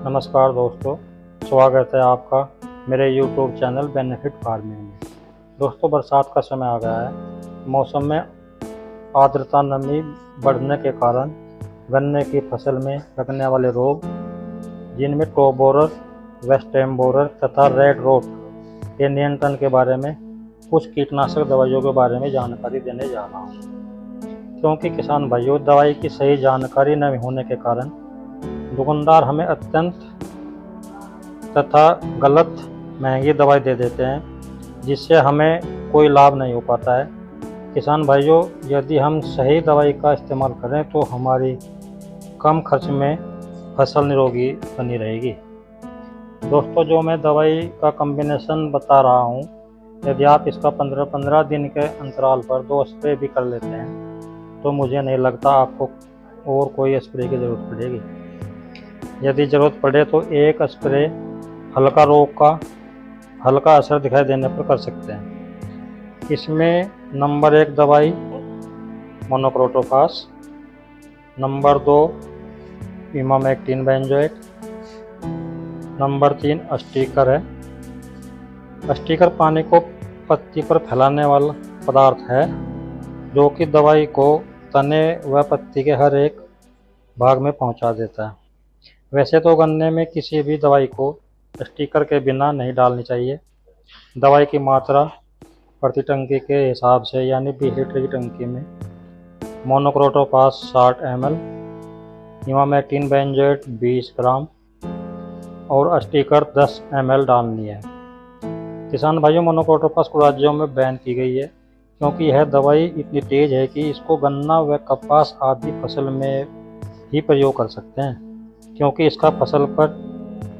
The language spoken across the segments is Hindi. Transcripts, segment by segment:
नमस्कार दोस्तों, स्वागत है आपका मेरे YouTube चैनल बेनिफिट फार्मिंग में। दोस्तों, बरसात का समय आ गया है। मौसम में आर्द्रता नमी बढ़ने के कारण गन्ने की फसल में लगने वाले रोग, जिनमें टॉप बोरर, वेस्टर्न बोरर तथा रेड रोट के नियंत्रण के बारे में कुछ कीटनाशक दवाइयों के बारे में जानकारी देने जा रहा हूँ। क्योंकि किसान भाइयों, दवाई की सही जानकारी न होने के कारण दुकानदार हमें अत्यंत तथा गलत महंगी दवाई दे देते हैं, जिससे हमें कोई लाभ नहीं हो पाता है। किसान भाइयों, यदि हम सही दवाई का इस्तेमाल करें तो हमारी कम खर्च में फसल निरोगी बनी रहेगी। दोस्तों, जो मैं दवाई का कॉम्बिनेशन बता रहा हूँ, यदि आप इसका 15-15 दिन के अंतराल पर 2 स्प्रे भी कर लेते हैं तो मुझे नहीं लगता आपको और कोई स्प्रे की ज़रूरत पड़ेगी। यदि ज़रूरत पड़े तो एक स्प्रे हल्का रोग का हल्का असर दिखाई देने पर कर सकते हैं। इसमें नंबर 1 दवाई monocrotophos, number 2 emamectin benzoate, number 3 अस्टिकर है। अस्टिकर पानी को पत्ती पर फैलाने वाला पदार्थ है, जो कि दवाई को तने व पत्ती के हर एक भाग में पहुंचा देता है। वैसे तो गन्ने में किसी भी दवाई को स्टिकर के बिना नहीं डालनी चाहिए। दवाई की मात्रा प्रति टंकी के हिसाब से, यानी 20 लीटर की टंकी में मोनोक्रोटोफास 60 ml, इमामेक्टिन बेंजोएट 20 ग्राम और स्टिकर 10 ml डालनी है। किसान भाइयों, मोनोक्रोटोफास कुछ राज्यों में बैन की गई है, क्योंकि यह दवाई इतनी तेज है कि इसको गन्ना व कपास आदि फसल में ही प्रयोग कर सकते हैं, क्योंकि इसका फसल पर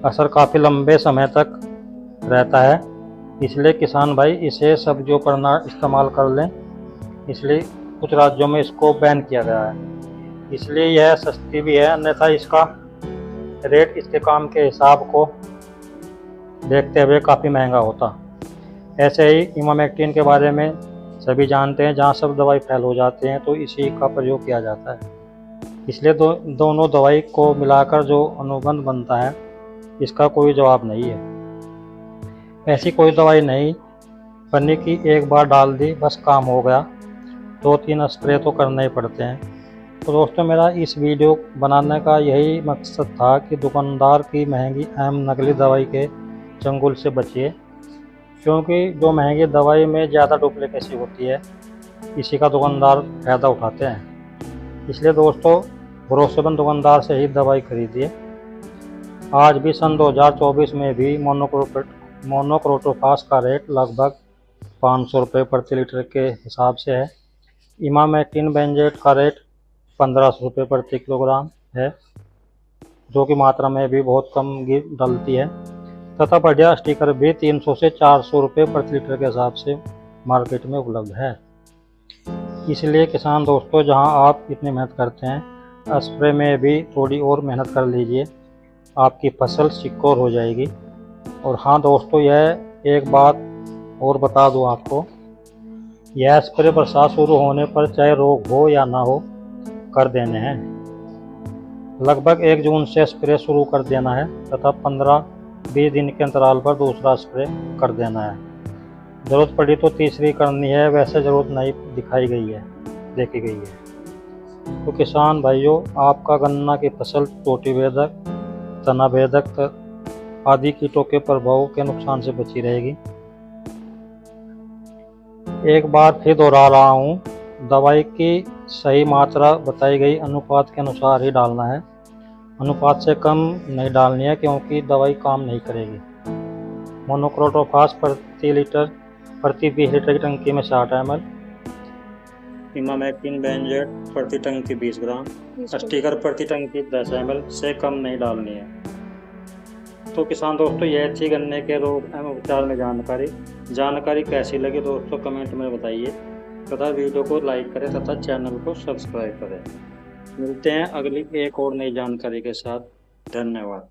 असर काफ़ी लंबे समय तक रहता है। इसलिए किसान भाई इसे सब्जियों पर ना इस्तेमाल कर लें। इसलिए कुछ राज्यों में इसको बैन किया गया है। इसलिए यह सस्ती भी है, अन्यथा इसका रेट इसके काम के हिसाब को देखते हुए काफ़ी महंगा होता। ऐसे ही इमामेक्टिन के बारे में सभी जानते हैं, जहाँ सब दवाई फैल हो जाते हैं तो इसी का प्रयोग किया जाता है। इसलिए दोनों दवाई को मिलाकर जो अनुबंध बनता है, इसका कोई जवाब नहीं है। ऐसी कोई दवाई नहीं बनी कि एक बार डाल दी बस काम हो गया, 2-3 स्प्रे तो करने ही पड़ते हैं। तो दोस्तों, मेरा इस वीडियो बनाने का यही मकसद था कि दुकानदार की महंगी अहम नकली दवाई के चंगुल से बचिए, क्योंकि जो महंगी दवाई में ज़्यादा डुप्लीकेसी होती है, इसी का दुकानदार फ़ायदा उठाते हैं। इसलिए दोस्तों, भरोसेमंद दुकानदार से ही दवाई खरीदिए। आज भी सन 2024 में भी मोनोक्रोटोफास का रेट लगभग 500 रुपये प्रति लीटर के हिसाब से है। इमामेक्टिन बेंजोएट का रेट 1500 रुपये प्रति किलोग्राम है, जो कि मात्रा में भी बहुत कम डलती है, तथा बढ़िया स्टिकर भी 300 से 400 रुपये प्रति लीटर के हिसाब से मार्केट में उपलब्ध है। इसलिए किसान दोस्तों, जहां आप इतनी मेहनत करते हैं, स्प्रे में भी थोड़ी और मेहनत कर लीजिए, आपकी फसल सिक्योर हो जाएगी। और हाँ दोस्तों, यह एक बात और बता दूं आपको, यह स्प्रे बरसात शुरू होने पर चाहे रोग हो या ना हो कर देने हैं। लगभग 1 जून से स्प्रे शुरू कर देना है तथा 15-20 दिन के अंतराल पर दूसरा स्प्रे कर देना है। ज़रूरत पड़ी तो तीसरी करनी है, वैसे ज़रूरत नहीं देखी गई है। तो किसान भाइयों, आपका गन्ना की फसल चोटी भेदक, तना भेदक आदि कीटों के प्रभाव के नुकसान से बची रहेगी। एक बार फिर दोहरा रहा हूँ, दवाई की सही मात्रा बताई गई अनुपात के अनुसार ही डालना है। अनुपात से कम नहीं डालनी है, क्योंकि दवाई काम नहीं करेगी। मोनोक्रोटोफास प्रति 20 लीटर की टंकी में 60 ml, इमामेक्टिन बेंजोएट प्रति टंकी 20 ग्राम, स्टिकर प्रति टंकी 10 ml से कम नहीं डालनी है। तो किसान दोस्तों, यह थी गन्ने के रोग एवं उपचार में जानकारी कैसी लगी दोस्तों, कमेंट में बताइए तथा वीडियो को लाइक करें तथा चैनल को सब्सक्राइब करें। मिलते हैं अगली एक और नई जानकारी के साथ। धन्यवाद।